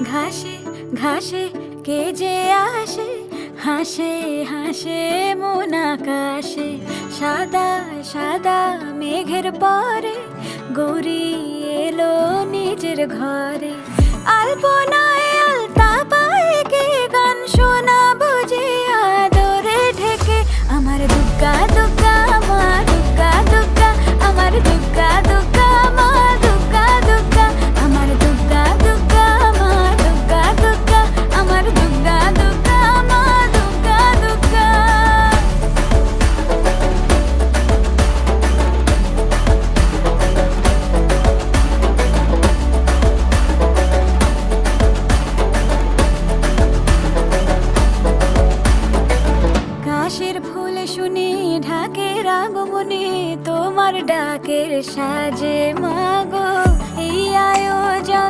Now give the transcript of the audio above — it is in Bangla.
ঘাসে ঘাসে কে যে আসে, হাসে হাসে মন আকাশে। সাদা সাদা মেঘের পরে গৌরী এলো নিজের ঘরে। আলপনায় আলতা পায়ে কে গান শোনাবো যে আদরে ঢেকে। আমার দুগ্গা দুগ্গা মা দুগ্গা দুগ্গা, আমার দুগ্গা দুগ্গা মা দুগ্গা দুগ্গা, আমার দুগ্গা দুগ্গা মা দুগ্গা দুগ্গা, আমার দুগ্গা দুগ্গা মা দুগ্গা দুগ্গা। কাশের ফুল শুনি ঢাকের আগমনে, তোমার ডাকের সাজে মা